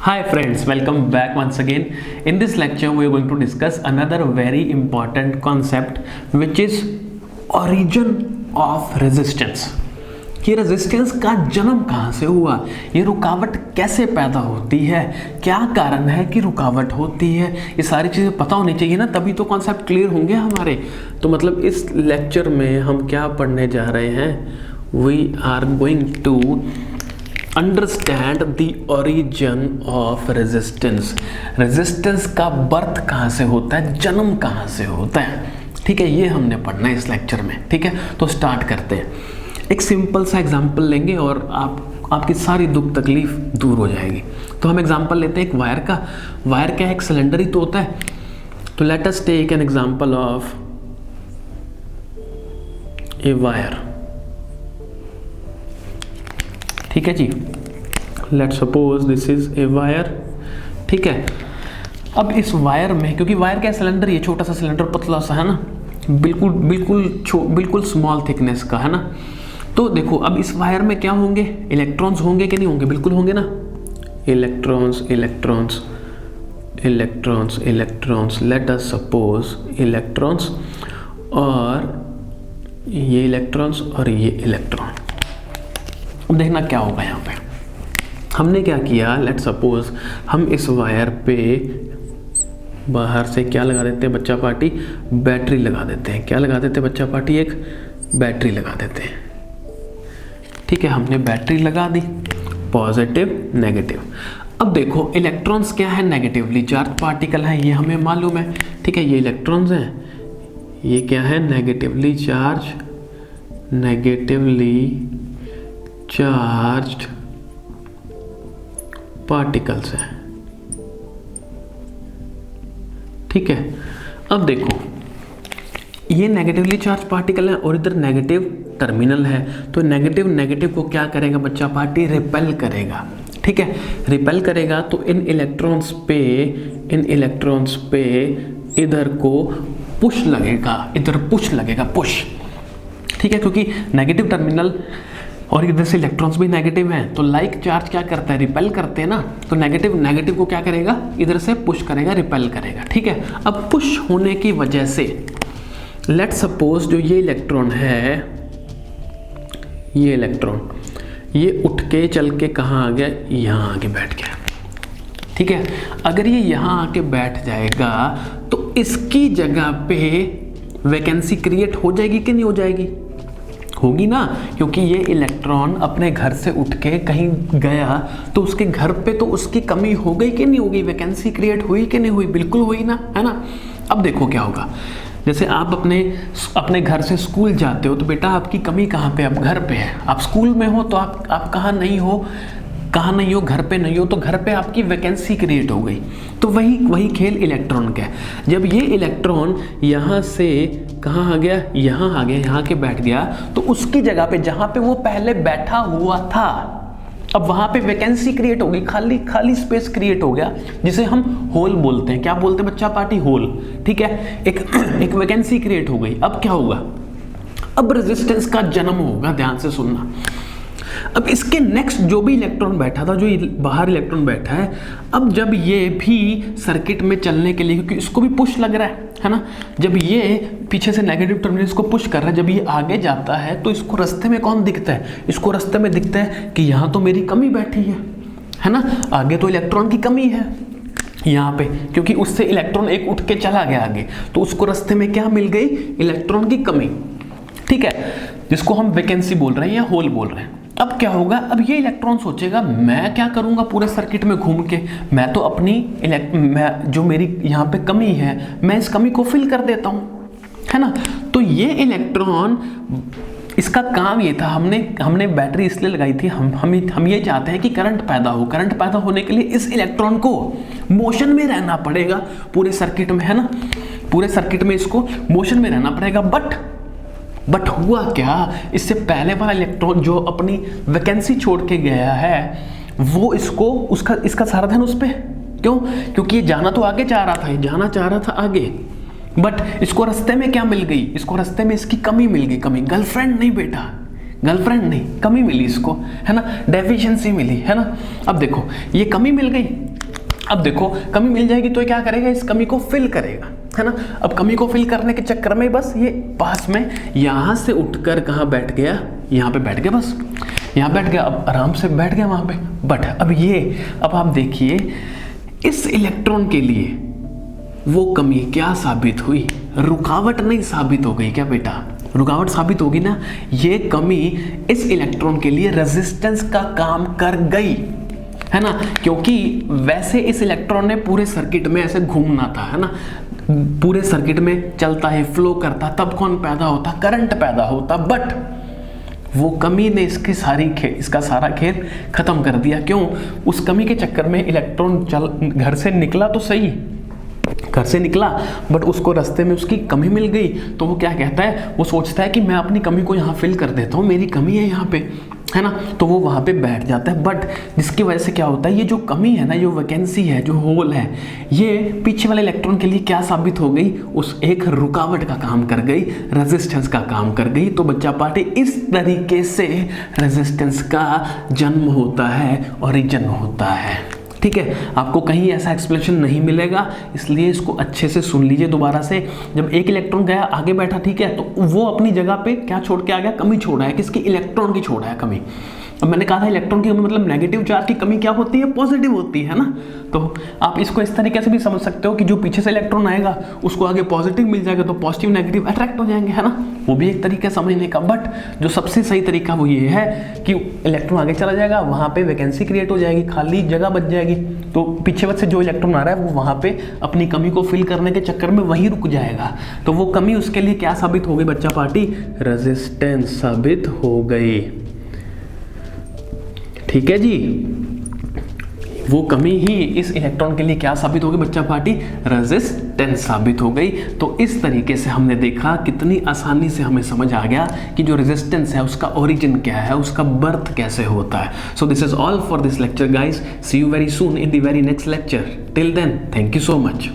Hi friends, welcome back once again. In this lecture we are going to discuss another very important concept which is origin of resistance. ये resistance का जन्म कहाँ से हुआ, ये रुकावट कैसे पैदा होती है, क्या कारण है कि रुकावट होती है, ये सारी चीज़ें पता होनी चाहिए ना, तभी तो कॉन्सेप्ट क्लियर होंगे हमारे। तो मतलब इस लेक्चर में हम क्या पढ़ने जा रहे हैं, we are going to understand the origin of resistance. Resistance का बर्थ कहाँ से होता है, जन्म कहाँ से होता है, ठीक है, ये हमने पढ़ना है इस लेक्चर में। ठीक है, तो स्टार्ट करते हैं। एक सिंपल सा एग्जांपल लेंगे और आपकी सारी दुख तकलीफ दूर हो जाएगी। तो हम एग्जांपल लेते हैं एक वायर का। वायर क्या है, एक सिलेंडर ही तो होता है। तो let us take an example of a wire. ठीक है जी, let suppose this is a wire. ठीक है, अब इस वायर में, क्योंकि वायर क्या सिलेंडर, ये छोटा सा सिलेंडर पतला सा है ना, बिल्कुल स्मॉल थिकनेस का है ना। तो देखो अब इस वायर में क्या होंगे, इलेक्ट्रॉन्स होंगे कि नहीं होंगे, बिल्कुल होंगे ना। Electrons electrons electrons electrons, let us suppose electrons, और ये इलेक्ट्रॉन्स और ये इलेक्ट्रॉन। अब देखना क्या होगा यहाँ पे। हमने क्या किया, लेट सपोज हम इस वायर पे बाहर से क्या लगा देते हैं बच्चा पार्टी, बैटरी लगा देते हैं। क्या लगा देते हैं बच्चा पार्टी, एक बैटरी लगा देते हैं। ठीक है, हमने बैटरी लगा दी, पॉजिटिव नेगेटिव। अब देखो इलेक्ट्रॉन्स क्या है, नेगेटिवली चार्ज पार्टिकल है, ये हमें मालूम है। ठीक है, ये इलेक्ट्रॉन्स हैं, ये क्या है, नेगेटिवली चार्ज्ड पार्टिकल्स है। ठीक है, अब देखो ये नेगेटिवली चार्ज पार्टिकल है और इधर नेगेटिव टर्मिनल है। तो नेगेटिव को क्या करेगा बच्चा पार्टी, रिपेल करेगा। ठीक है, रिपेल करेगा तो इन इलेक्ट्रॉन्स पे इधर को पुश लगेगा, पुश। ठीक है, क्योंकि नेगेटिव टर्मिनल और इधर से इलेक्ट्रॉन्स भी नेगेटिव हैं, तो लाइक चार्ज क्या करता है, रिपेल करते हैं ना। तो नेगेटिव को क्या करेगा, इधर से पुश करेगा, रिपेल करेगा। ठीक है, अब पुश होने की वजह से लेट सपोज जो ये इलेक्ट्रॉन है, ये इलेक्ट्रॉन ये उठ के चल के कहाँ आ गया, यहाँ आके बैठ गया। ठीक है, अगर ये यहाँ आके बैठ जाएगा तो इसकी जगह पे वैकेंसी क्रिएट हो जाएगी कि नहीं हो जाएगी, होगी ना, क्योंकि ये इलेक्ट्रॉन अपने घर से उठ के कहीं गया तो उसके घर पे तो उसकी कमी हो गई कि नहीं हो गई, वैकेंसी क्रिएट हुई कि नहीं हुई, बिल्कुल हुई ना, है ना। अब देखो क्या होगा, जैसे आप अपने घर से स्कूल जाते हो तो बेटा आपकी कमी कहाँ पे, अब घर पे है। आप स्कूल में हो तो आप कहाँ नहीं हो, घर पे नहीं हो, तो घर पे आपकी वैकेंसी क्रिएट हो गई। तो वही खेल इलेक्ट्रॉन का है। जब ये इलेक्ट्रॉन यहाँ से कहाँ आ गया, यहाँ के बैठ गया, तो उसकी जगह पे जहाँ पे वो पहले बैठा हुआ था, अब वहाँ पे वैकेंसी क्रिएट हो गई, खाली स्पेस क्रिएट हो गया, जिसे हम होल बोलते हैं। क्या बोलते हैं बच्चा पार्टी, होल। ठीक है, एक वैकेंसी क्रिएट हो गई। अब क्या होगा, अब रेजिस्टेंस का जन्म होगा, ध्यान से सुनना। अब इसके नेक्स्ट जो भी इलेक्ट्रॉन बैठा था, जो बाहर इलेक्ट्रॉन बैठा है, अब जब ये भी सर्किट में चलने के लिए, क्योंकि इसको भी पुश लग रहा है ना, जब ये पीछे से नेगेटिव टर्मिनल इसको पुश कर रहा है, जब ये आगे जाता है तो इसको रास्ते में कौन दिखता है, इसको रास्ते में दिखता है कि यहाँ तो मेरी कमी बैठी है ना, आगे तो इलेक्ट्रॉन की कमी है यहाँ पे, क्योंकि उससे इलेक्ट्रॉन एक उठ के चला गया आगे, तो उसको रास्ते में क्या मिल गई, इलेक्ट्रॉन की कमी। ठीक है, जिसको हम वैकेंसी बोल रहे हैं या होल बोल रहे हैं। अब क्या होगा, अब ये इलेक्ट्रॉन सोचेगा मैं क्या करूंगा पूरे सर्किट में घूम के, मैं तो अपनी जो मेरी यहाँ पे कमी है, मैं इस कमी को फिल कर देता हूँ, है ना। तो ये इलेक्ट्रॉन, इसका काम ये था, हमने बैटरी इसलिए लगाई थी, हम ये चाहते हैं कि करंट पैदा हो। करंट पैदा होने के लिए इस इलेक्ट्रॉन को मोशन में रहना पड़ेगा पूरे सर्किट में, है ना, पूरे सर्किट में इसको मोशन में रहना पड़ेगा। बट हुआ क्या, इससे पहले वाला इलेक्ट्रॉन जो अपनी वैकेंसी छोड़ के गया है, वो इसका सारा ध्यान उस पे, क्यों, क्योंकि ये जाना तो आगे चाह रहा था आगे, बट इसको रास्ते में क्या मिल गई, इसको रास्ते में इसकी कमी मिल गई। कमी, गर्लफ्रेंड नहीं बेटा, गर्लफ्रेंड नहीं, कमी मिली इसको, है ना, डेफिशिएंसी मिली, है ना। अब देखो ये कमी मिल गई, अब देखो कमी मिल जाएगी तो ये क्या करेगा, इस कमी को फिल करेगा, है ना। अब कमी को फिल करने के चक्कर में बस ये पास में यहाँ से उठकर कहाँ बैठ गया, यहाँ पे बैठ गया, बस यहाँ बैठ गया, अब आराम से बैठ गया वहाँ पे। बट अब आप देखिए इस इलेक्ट्रॉन के लिए वो कमी क्या साबित हुई, रुकावट नहीं साबित हो गई क्या बेटा, रुकावट साबित होगी ना। ये कमी इस इलेक्ट्रॉन के लिए रेजिस्टेंस का काम कर गई, है ना, क्योंकि वैसे इस इलेक्ट्रॉन ने पूरे सर्किट में ऐसे घूमना था, है ना, पूरे सर्किट में चलता है, फ्लो करता, तब कौन पैदा होता, करंट पैदा होता। बट वो कमी ने इसका सारा खेल खत्म कर दिया। क्यों, उस कमी के चक्कर में इलेक्ट्रॉन घर से निकला तो सही, घर से निकला, बट उसको रास्ते में उसकी कमी मिल गई, तो वो क्या कहता है, वो सोचता है कि मैं अपनी कमी को यहाँ फिल कर देता हूँ, मेरी कमी है यहाँ पे, है ना, तो वो वहाँ पे बैठ जाता है। बट जिसकी वजह से क्या होता है, ये जो कमी है ना, जो वैकेंसी है, जो होल है, ये पीछे वाले इलेक्ट्रॉन के लिए क्या साबित हो गई, उस एक रुकावट का काम कर गई, रेजिस्टेंस का काम कर गई। तो बच्चा पार्टी इस तरीके से रेजिस्टेंस का जन्म होता है, ओरिजिन होता है। ठीक है, आपको कहीं ऐसा एक्सप्लेनेशन नहीं मिलेगा, इसलिए इसको अच्छे से सुन लीजिए दोबारा से। जब एक इलेक्ट्रॉन गया आगे बैठा, ठीक है, तो वो अपनी जगह पे क्या छोड़ के आ गया, कमी छोड़ा है, किसकी, इलेक्ट्रॉन की छोड़ा है कमी। अब मैंने कहा था इलेक्ट्रॉन की कमी मतलब नेगेटिव चार्ज की कमी क्या होती है, पॉजिटिव होती है ना। तो आप इसको इस तरीके से भी समझ सकते हो कि जो पीछे से इलेक्ट्रॉन आएगा उसको आगे पॉजिटिव मिल जाएगा, तो पॉजिटिव नेगेटिव अट्रैक्ट हो जाएंगे, है ना, वो भी एक तरीका समझने का। बट जो सबसे सही तरीका वो ये है कि इलेक्ट्रॉन आगे चला जाएगा, वहाँ पे वैकेंसी क्रिएट हो जाएगी, खाली जगह बच जाएगी, तो पीछे से जो इलेक्ट्रॉन आ रहा है वो वहाँ पे अपनी कमी को फिल करने के चक्कर में वहीं रुक जाएगा। तो वो कमी उसके लिए क्या साबित हो गई बच्चा पार्टी, रेजिस्टेंस साबित हो गई। ठीक है जी, वो कमी ही इस इलेक्ट्रॉन के लिए क्या साबित हो गई बच्चा पार्टी, रेजिस्टेंस साबित हो गई। तो इस तरीके से हमने देखा, कितनी आसानी से हमें समझ आ गया कि जो रेजिस्टेंस है उसका ओरिजिन क्या है, उसका बर्थ कैसे होता है। So this is all for this lecture guys, see you very soon in the very next lecture. Till then, thank you so much.